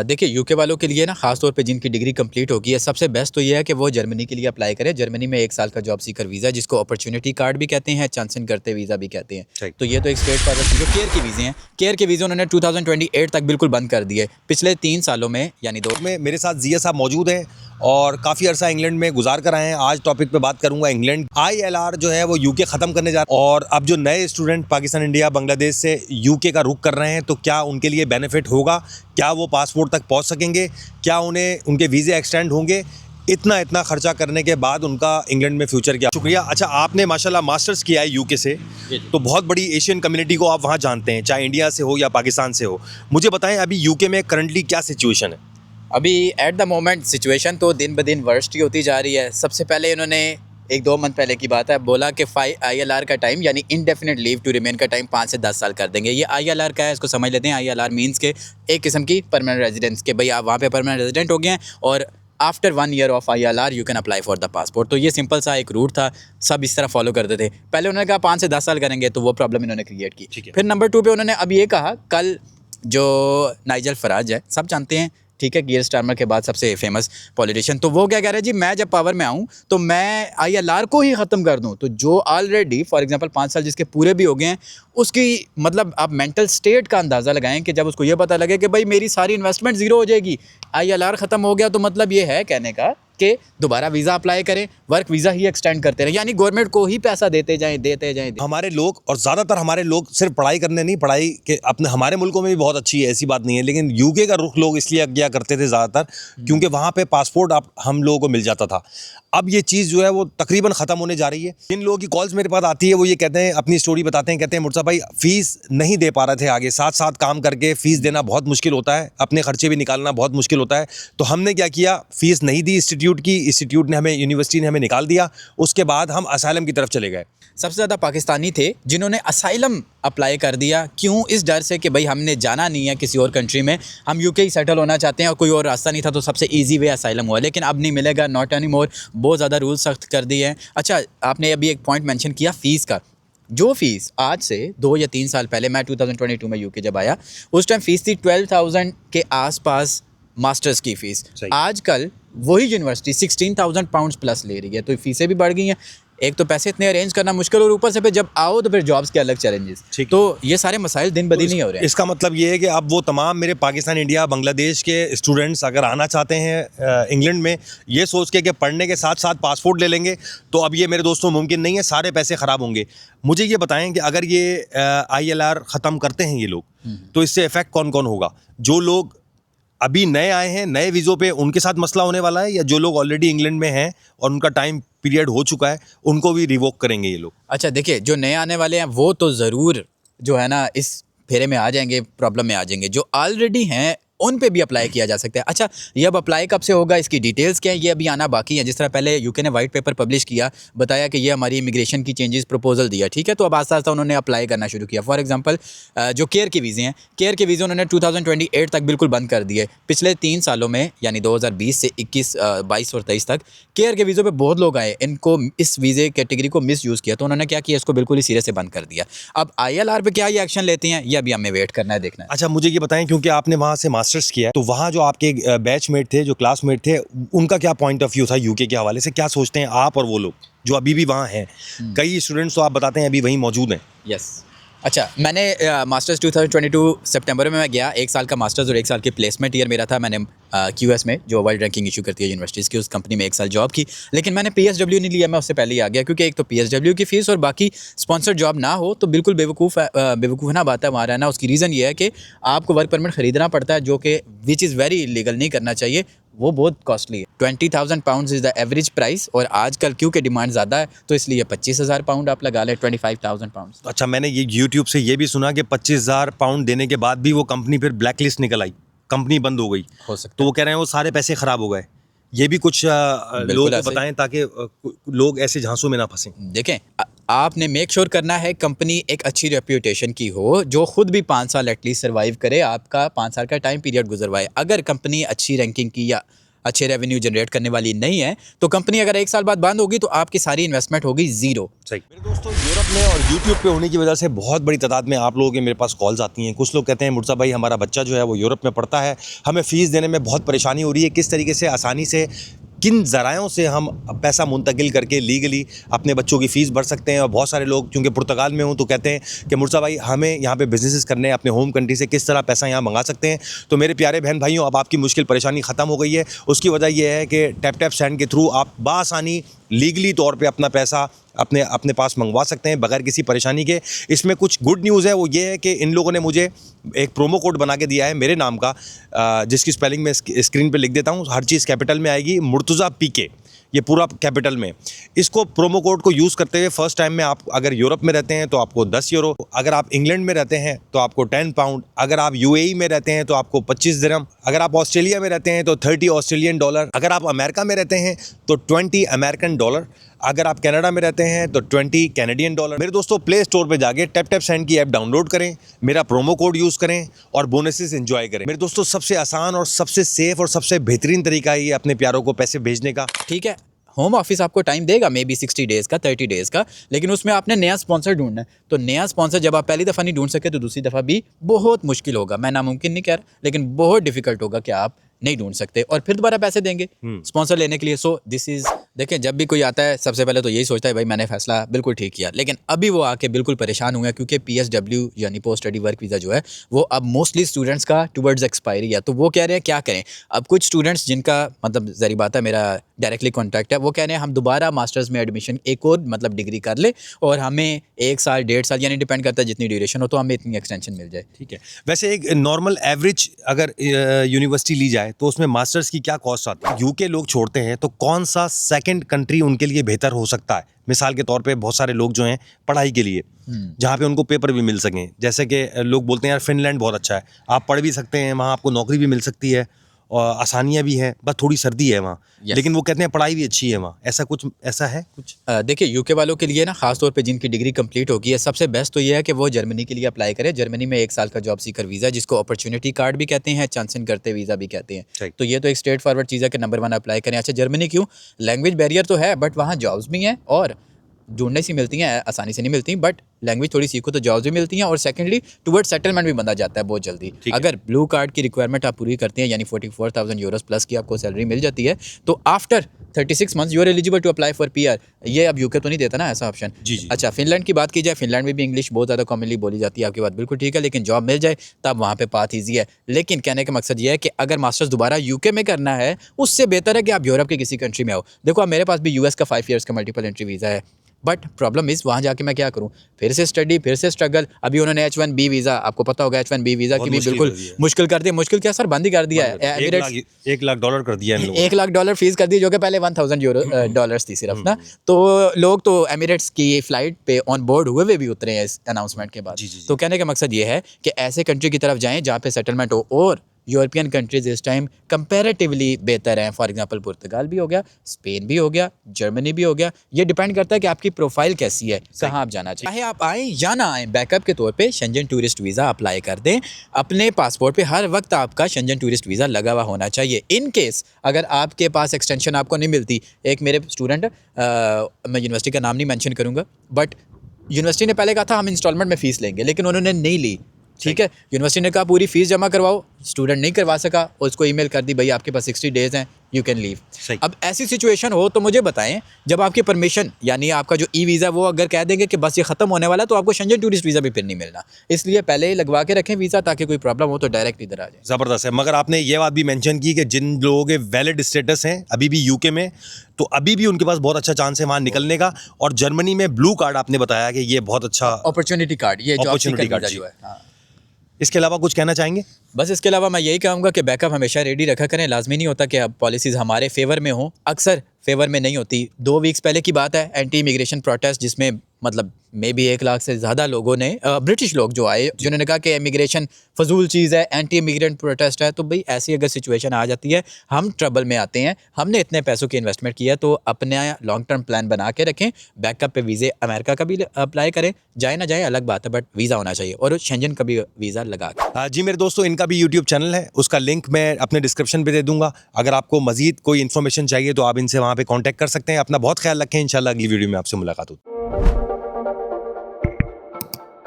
देखिए यूके वालों के लिए ना खास तौर पे जिनकी डिग्री कंप्लीट होगी है, सबसे बेस्ट तो ये है कि वो जर्मनी के लिए अप्लाई करें। जर्मनी में 1 साल का जॉब सीकर वीज़ा, जिसको अपॉर्चुनिटी कार्ड भी कहते हैं, चांसन करते वीज़ा भी कहते हैं। तो ये तो एक स्ट्रेट फॉरवर्ड जो केयर के वीज़े हैं, केयर के वीज़े उन्होंने 2028 तक बिल्कुल बंद कर दिए। पिछले 3 सालों में यानी 2 में मेरे साथ जिया साहब मौजूद हैं और काफ़ी अर्सा इंग्लैंड में गुजार कर आए हैं। आज टॉपिक पे बात करूंगा इंग्लैंड। ILR जो है वो यूके ख़त्म करने जा रहा है और अब जो नए स्टूडेंट पाकिस्तान, इंडिया, बांग्लादेश से यूके का रुख कर रहे हैं तो क्या उनके लिए बेनिफिट होगा, क्या वो पासपोर्ट तक पहुंच सकेंगे, क्या उन्हें उनके वीज़े एक्सटेंड होंगे, इतना खर्चा करने के बाद उनका इंग्लैंड में फ्यूचर क्या। शुक्रिया। अच्छा, आपने माशाल्लाह मास्टर्स किया है यूके से, तो बहुत बड़ी एशियन कम्युनिटी को आप वहाँ जानते हैं, चाहे इंडिया से हो या पाकिस्तान से हो। मुझे बताएं अभी यूके में करंटली क्या सिचुएशन है? अभी एट द मोमेंट सिचुएशन तो दिन ब दिन वर्स्ट ही होती जा रही है। सबसे पहले इन्होंने 1-2 मंथ पहले की बात है बोला कि ILR का टाइम यानी इंडेफिनिट लीव टू रिमेन का टाइम 5 से 10 साल कर देंगे। ये ILR का है, इसको समझ लेते हैं। ILR मीन्स के एक किस्म की परमानेंट रेजिडेंस के भाई आप वहाँ पे परमानेंट रेजिडेंट हो गए हैं और after 1 year of ILR you can apply for the passport. तो ये सिंपल सा एक रूट था, सब इस तरह फॉलो करते थे। पहले उन्होंने कहा 5 से 10 साल करेंगे, तो वो प्रॉब्लम इन्होंने क्रिएट की। फिर नंबर 2 पे उन्होंने अब ये कहा, कल जो नाइजल फराज है, सब जानते हैं, ठीक है, कीयर स्टारमर के बाद सबसे फेमस पॉलिटिशियन, तो वो क्या कह रहे हैं जी, मैं जब पावर में आऊँ तो मैं ILR को ही ख़त्म कर दूँ। तो जो ऑलरेडी फॉर एग्जांपल 5 साल जिसके पूरे भी हो गए हैं, उसकी मतलब आप मेंटल स्टेट का अंदाज़ा लगाएं कि जब उसको ये पता लगे कि भाई मेरी सारी इन्वेस्टमेंट ज़ीरो हो जाएगी, ILR ख़त्म हो गया, तो मतलब ये है कहने का कि दोबारा वीज़ा अप्लाई करें, वर्क वीज़ा ही एक्सटेंड करते रहें, यानी गवर्नमेंट को ही पैसा देते जाएं। हमारे लोग और ज़्यादातर हमारे लोग सिर्फ पढ़ाई करने नहीं, पढ़ाई के अपने हमारे मुल्कों में भी बहुत अच्छी है, ऐसी बात नहीं है, लेकिन यूके का रुख लोग इसलिए किया करते थे ज़्यादातर क्योंकि वहाँ पे पासपोर्ट हम लोगों को मिल जाता था। अब ये चीज़ जो है वो तकरीबन ख़त्म होने जा रही है। जिन लोगों की कॉल्स मेरे पास आती है वो ये कहते हैं, अपनी स्टोरी बताते हैं, कहते हैं मुर्तज़ा भाई फ़ीस नहीं दे पा रहे थे आगे, साथ काम करके फ़ीस देना बहुत मुश्किल होता है, अपने खर्चे भी निकालना बहुत मुश्किल होता है। तो हमने क्या किया, फ़ीस नहीं दी इंस्टीट्यूट ने हमें, यूनिवर्सिटी ने हमें निकाल दिया। उसके बाद हम असाइलम की तरफ चले गए। सबसे ज़्यादा पाकिस्तानी थे जिन्होंने असाइलम अप्लाई कर दिया। क्यों? इस डर से कि भाई हमने जाना नहीं है किसी और कंट्री में, हम यूके ही सेटल होना चाहते हैं और कोई और रास्ता नहीं था, तो सबसे इजी वे असाइलम हुआ। लेकिन अब नहीं मिलेगा, नॉट एनी मोर, बहुत ज़्यादा रूल सख्त कर दिए हैं। अच्छा, आपने अभी एक पॉइंट मेंशन किया फ़ीस का। जो फ़ीस आज से 2 या 3 साल पहले, मैं 2022 में यूके जब आया, उस टाइम फ़ीस थी 12,000 के आसपास मास्टर्स की फ़ीस। आजकल वही यूनिवर्सिटी 16,000 पाउंड्स प्लस ले रही है, तो फ़ीसें भी बढ़ गई हैं। एक तो पैसे इतने अरेंज करना मुश्किल और ऊपर से फिर जब आओ तो फिर जॉब्स के अलग चैलेंजेस। तो ये सारे मसाइल दिन ब दिन नहीं हो रहे हैं। इसका मतलब ये है कि अब वो तमाम मेरे पाकिस्तान, इंडिया, बांग्लादेश के स्टूडेंट्स अगर आना चाहते हैं इंग्लैंड में, ये सोच के कि पढ़ने के साथ साथ पासपोर्ट ले लेंगे, तो अब ये मेरे दोस्तों मुमकिन नहीं है, सारे पैसे ख़राब होंगे। मुझे ये बताएं कि अगर ये ILR ख़त्म करते हैं ये लोग, तो इससे इफ़ेक्ट कौन कौन होगा? जो लोग अभी नए आए हैं, नए वीज़ों पे, उनके साथ मसला होने वाला है, या जो लोग ऑलरेडी इंग्लैंड में हैं और उनका टाइम पीरियड हो चुका है, उनको भी रिवोक करेंगे ये लोग? अच्छा देखिए, जो नए आने वाले हैं वो तो ज़रूर जो है ना इस फेरे में आ जाएंगे, प्रॉब्लम में आ जाएंगे। जो ऑलरेडी हैं उन पे भी अप्लाई किया जा सकता है। अच्छा, ये अब अप्लाई कब से होगा, इसकी डिटेल्स क्या है, ये अभी आना बाकी है। जिस तरह पहले यूके ने वाइट पेपर पब्लिश किया, बताया कि ये हमारी इमिग्रेशन की चेंजेस प्रपोजल दिया, ठीक है, तो अब आस्ता आस्ता उन्होंने अप्लाई करना शुरू किया। फॉर एग्जांपल जो केयर के वीज़े हैं, केयर के वीज़े उन्होंने 2028 तक बिल्कुल बंद कर दिए। पिछले 3 सालों में यानी 2020 से 21, 22 और 23 तक केयर के वीज़ों पर बहुत लोग आए, इनको इस वीज़े कैटेगरी को मिस यूज़ किया, तो उन्होंने क्या किया, इसको बिल्कुल ही सिरे से बंद कर दिया। अब ILR पे क्या ये एक्शन लेते हैं, ये अभी हमें वेट करना है, देखना है। अच्छा, मुझे ये बताएं, क्योंकि आपने वहाँ से मास्टर्स किया है, तो वहाँ जो आपके बैचमेट थे, जो क्लासमेट थे, उनका क्या पॉइंट ऑफ व्यू था यूके के हवाले से? क्या सोचते हैं आप और वो लोग जो अभी भी वहाँ हैं? कई स्टूडेंट्स तो आप बताते हैं अभी वहीं मौजूद हैं। यस। अच्छा, मैंने मास्टर्स 2022 सितंबर में मैं गया, 1 साल का मास्टर्स और 1 साल की प्लेसमेंट ईयर मेरा था। मैंने QS में, जो वर्ल्ड रैंकिंग इशू करती है यूनिवर्सिटीज़ की, उस कंपनी में 1 साल जॉब की। लेकिन मैंने PSW नहीं लिया, मैं उससे पहले ही आ गया, क्योंकि एक तो PSW की फ़ीस और बाकी स्पॉन्सर्ड जॉब ना हो तो बिल्कुल बेवकूफ़ ना बात है वहाँ रहना। उसकी रीज़न ये है कि आपको वर्क परमिट ख़रीदना पड़ता है, जो कि विच इज़ वेरी इलीगल, नहीं करना चाहिए, वो बहुत कॉस्टली है। 20,000 pounds is the average price, और आजकल क्योंकि डिमांड ज़्यादा है तो इसलिए 25,000 पाउंड आप लगा लें, 25,000 पाउंड्स। अच्छा, मैंने ये यूट्यूब से ये भी सुना कि 25,000 पाउंड देने के बाद भी वो कंपनी फिर ब्लैक लिस्ट निकल आई, कंपनी बंद हो गई, हो सकता तो वो कह रहे हैं वो सारे पैसे ख़राब हो गए। ये भी कुछ लोगों को बताएं ताकि लोग ऐसे झांसों में ना फंसें। देखें, आपने मेक श्योर करना है कंपनी एक अच्छी रेप्यूटेशन की हो, जो खुद भी 5 साल एटलीस्ट सर्वाइव करे, आपका 5 साल का टाइम पीरियड गुजरवाए। अगर कंपनी अच्छी रैंकिंग की या अच्छे रेवेन्यू जनरेट करने वाली नहीं है, तो कंपनी अगर 1 साल बाद बंद होगी तो आपकी सारी इन्वेस्टमेंट होगी ज़ीरो। सही। मेरे दोस्तों, यूरोप में और यूट्यूब पे होने की वजह से बहुत बड़ी तादाद में आप लोगों के मेरे पास कॉल्स आती हैं। कुछ लोग कहते हैं मुर्तज़ा भाई हमारा बच्चा जो है वो यूरोप में पढ़ता है, हमें फ़ीस देने में बहुत परेशानी हो रही है, किस तरीके से आसानी से किन ज़रायों से हम पैसा मुंतकिल करके लीगली अपने बच्चों की फ़ीस भर सकते हैं। और बहुत सारे लोग क्योंकि पुर्तगाल में हूँ तो कहते हैं कि मुर्तज़ा भाई हमें यहाँ पे बिज़नेस करने हैं, अपने होम कंट्री से किस तरह पैसा यहाँ मंगा सकते हैं। तो मेरे प्यारे बहन भाइयों, अब आपकी मुश्किल परेशानी ख़त्म हो गई है। उसकी वजह यह है कि टैप टैप सेंड के थ्रू आप बासानी लीगली तौर पे अपना पैसा अपने पास मंगवा सकते हैं बगैर किसी परेशानी के। इसमें कुछ गुड न्यूज़ है, वो ये है कि इन लोगों ने मुझे एक प्रोमो कोड बना के दिया है मेरे नाम का, जिसकी स्पेलिंग मैं स्क्रीन पे लिख देता हूँ। हर चीज़ कैपिटल में आएगी, मुर्तज़ा पीके, ये पूरा कैपिटल में। इसको प्रोमो कोड को यूज़ करते हुए फर्स्ट टाइम में आप अगर यूरोप में रहते हैं तो आपको 10 यूरो, अगर आप इंग्लैंड में रहते हैं तो आपको 10 पाउंड, अगर आप यूएई में रहते हैं तो आपको 25 दिरहम, अगर आप ऑस्ट्रेलिया में रहते हैं तो 30 ऑस्ट्रेलियन डॉलर, अगर आप अमेरिका में रहते हैं तो 20 अमेरिकन डॉलर, अगर आप कनाडा में रहते हैं तो 20 कैनेडियन डॉलर। मेरे दोस्तों, प्ले स्टोर पे जाके टैप टैप सेंड की ऐप डाउनलोड करें, मेरा प्रोमो कोड यूज़ करें और बोनसेस एंजॉय करें। मेरे दोस्तों, सबसे आसान और सबसे सेफ और सबसे बेहतरीन तरीका है ये अपने प्यारों को पैसे भेजने का। ठीक है, होम ऑफिस आपको टाइम देगा मे बी 60 डेज़ का, 30 डेज़ का, लेकिन उसमें आपने नया स्पॉन्सर ढूंढना है। तो नया स्पॉन्सर जब आप पहली दफ़ा नहीं ढूंढ सके तो दूसरी दफ़ा भी बहुत मुश्किल होगा। मैं नामुमकिन नहीं कह रहा, लेकिन बहुत डिफिकल्ट होगा कि आप नहीं ढूंढ सकते और फिर दोबारा पैसे देंगे स्पॉन्सर लेने के लिए। सो दिस इज़, देखें, जब भी कोई आता है सबसे पहले तो यही सोचता है भाई मैंने फैसला बिल्कुल ठीक किया, लेकिन अभी वो आके बिल्कुल परेशान हुए क्योंकि PSW यानी पोस्ट स्टडी वर्क वीज़ा जो है वो अब मोस्टली स्टूडेंट्स का टुवर्ड्स एक्सपायरी है। तो वो कह रहे हैं क्या करें। अब कुछ स्टूडेंट्स जिनका मतलब ज़री बात है मेरा डायरेक्टली कॉन्टैक्ट है, वो कह रहे हैं हम दोबारा मास्टर्स में एडमिशन एक और मतलब डिग्री कर ले और हमें 1 साल 1.5 साल यानी डिपेंड करता है जितनी ड्यूरेशन हो तो हमें इतनी एक्सटेंशन मिल जाए। ठीक है, वैसे एक नॉर्मल एवरेज अगर यूनिवर्सिटी ली जाए तो उसमें मास्टर्स की क्या कॉस्ट आती है? यूके लोग छोड़ते हैं तो कौन सा सेकंड कंट्री उनके लिए बेहतर हो सकता है? मिसाल के तौर पे बहुत सारे लोग जो हैं पढ़ाई के लिए जहाँ पे उनको पेपर भी मिल सकें, जैसे कि लोग बोलते हैं यार फिनलैंड बहुत अच्छा है, आप पढ़ भी सकते हैं, वहाँ आपको नौकरी भी मिल सकती है और आसानियाँ भी हैं, बस थोड़ी सर्दी है वहाँ। लेकिन वो कहते हैं पढ़ाई भी अच्छी है वहाँ। ऐसा है कुछ? देखिए, यूके वालों के लिए ना खास तौर पे जिनकी डिग्री कंप्लीट होगी है, सबसे बेस्ट तो ये है कि वो जर्मनी के लिए अप्लाई करें। जर्मनी में 1 साल का जॉब सीकर वीज़ा, जिसको अपॉर्चुनिटी कार्ड भी कहते हैं, चांसन करते वीज़ा भी कहते हैं। तो ये तो एक स्ट्रेट फॉरवर्ड चीज़ है कि नंबर 1 अप्लाई करें। अच्छा, जर्मनी क्यों? लैंग्वेज बैरियर तो है बट वहाँ जॉब्स भी हैं और ढूंढने से मिलती हैं, आसानी से नहीं मिलती, बट लैंग्वेज थोड़ी सीखो तो जॉब्स भी मिलती हैं और सेकंडली टुवर्ड सेटलमेंट भी बंदा जाता है बहुत जल्दी। अगर ब्लू कार्ड की रिक्वायरमेंट आप पूरी करते हैं यानी 44,000 यूरोस प्लस की आपको सैलरी मिल जाती है तो after 36 months you are eligible to apply for PR। ये अब यूके तो नहीं देता ना ऐसा ऑप्शन। अच्छा, फिनलैंड की बात की जाए, फिनलैंड में भी इंग्लिश बहुत ज़्यादा कॉमनली बोली जाती है, आपकी बात बिल्कुल ठीक है, लेकिन जॉब मिल जाए तब वहाँ पे पाथ ईजी है। लेकिन कहने का मकसद ये है कि अगर मास्टर्स दोबारा यूके में करना है उससे बेहतर है कि आप यूरोप के किसी कंट्री में आओ। देखो, अब मेरे पास भी US का 5 ईयर्स का मल्टीपल एंट्री वीज़ा है, बट प्रॉब्लम इज़ वहाँ जाके मैं क्या करूँ, फिर से स्टडी, फिर से स्ट्रगल। अभी उन्होंने H1B वीज़ा, आपको पता होगा H1B वीज़ा की भी बिल्कुल मुश्किल कर दी। मुश्किल क्या सर, बंद ही कर दिया है। $1 लाख कर दिया इन लोगों ने। $1 लाख फीस कर दी जो कि पहले 1,000 डॉलर्स थी सिर्फ ना। तो लोग तो एमिरेट्स की फ्लाइट पे ऑन बोर्ड हुए भी उतरे हैं इस अनाउंसमेंट के बाद। तो कहने का मकसद ये है कि ऐसे कंट्री की तरफ जाएं जहाँ पे सेटलमेंट हो और यूरोपियन कंट्रीज इस टाइम कंपैरेटिवली बेहतर हैं। फॉर एग्जांपल पुर्तगाल भी हो गया, स्पेन भी हो गया, जर्मनी भी हो गया। ये डिपेंड करता है कि आपकी प्रोफाइल कैसी है, कहाँ आप जाना चाहिए। चाहे आप आएँ या ना आएँ, बैकअप के तौर पे शेंजन टूरिस्ट वीज़ा अप्लाई कर दें। अपने पासपोर्ट पे हर वक्त आपका शेंजन टूरिस्ट वीज़ा लगा हुआ होना चाहिए। इन केस अगर आपके पास एक्सटेंशन आपको नहीं मिलती, एक मेरे स्टूडेंट, मैं यूनिवर्सिटी का नाम नहीं मेंशन करूँगा, बट यूनिवर्सिटी ने पहले कहा था हम इंस्टॉलमेंट में फ़ीस लेंगे, लेकिन उन्होंने नहीं ली। ठीक है, यूनिवर्सिटी ने कहा पूरी फीस जमा करवाओ, स्टूडेंट नहीं करवा सका और उसको ईमेल कर दी भाई आपके पास 60 डेज़ हैं, यू कैन लीव। अब ऐसी सिचुएशन हो तो मुझे बताएं, जब आपकी परमिशन यानी आपका जो वीज़ा वो अगर कह देंगे कि बस ये ख़त्म होने वाला तो आपको शेंजन टूरिस्ट वीज़ा भी फिर नहीं मिलना। इसलिए पहले ही लगवा के रखें वीज़ा ताकि कोई प्रॉब्लम हो तो डायरेक्ट इधर आ जाए। ज़बरदस्त है। मगर आपने ये बात भी मेंशन की कि जिन लोगों के वैलिड स्टेटस हैं अभी भी यूके में, तो अभी भी उनके पास बहुत अच्छा चांस है वहाँ निकलने का। और जर्मनी में ब्लू कार्ड आपने बताया कि ये बहुत अच्छा अपॉर्चुनिटी कार्ड, ये जॉब सीकर वीज़ा जो है। इसके अलावा कुछ कहना चाहेंगे? बस इसके अलावा मैं यही कहूँगा कि बैकअप हमेशा रेडी रखा करें। लाजमी नहीं होता कि अब पॉलिसीज़ हमारे फेवर में हों, अक्सर फेवर में नहीं होती। 2 वीक्स पहले की बात है, एंटी इमिग्रेशन प्रोटेस्ट, जिसमें मतलब मे बी 1 लाख से ज़्यादा लोगों ने, ब्रिटिश लोग जो आए, जिन्होंने कहा कि इमिग्रेशन फजूल चीज़ है, एंटी इमिग्रेंट प्रोटेस्ट है। तो भाई ऐसी अगर सिचुएशन आ जाती है, हम ट्रबल में आते हैं, हमने इतने पैसों की इन्वेस्टमेंट किया, तो अपना लॉन्ग टर्म प्लान बना के रखें। बैकअप पे वीज़े अमेरिका का भी अप्लाई करें, जाए ना जाए अलग बात है, बट वीज़ा होना चाहिए और शेंजन का भी वीज़ा लगा के। जी मेरे दोस्तों, इनका भी यूट्यूब चैनल है, उसका लिंक मैं अपने डिस्क्रिप्शन पे दे दूंगा। अगर आपको मजीद कोई इन्फॉर्मेशन चाहिए तो आप इनसे वहाँ पे कांटेक्ट कर सकते हैं। अपना बहुत ख्याल रखें, इंशाल्लाह अगली वीडियो में आपसे मुलाकात होगी।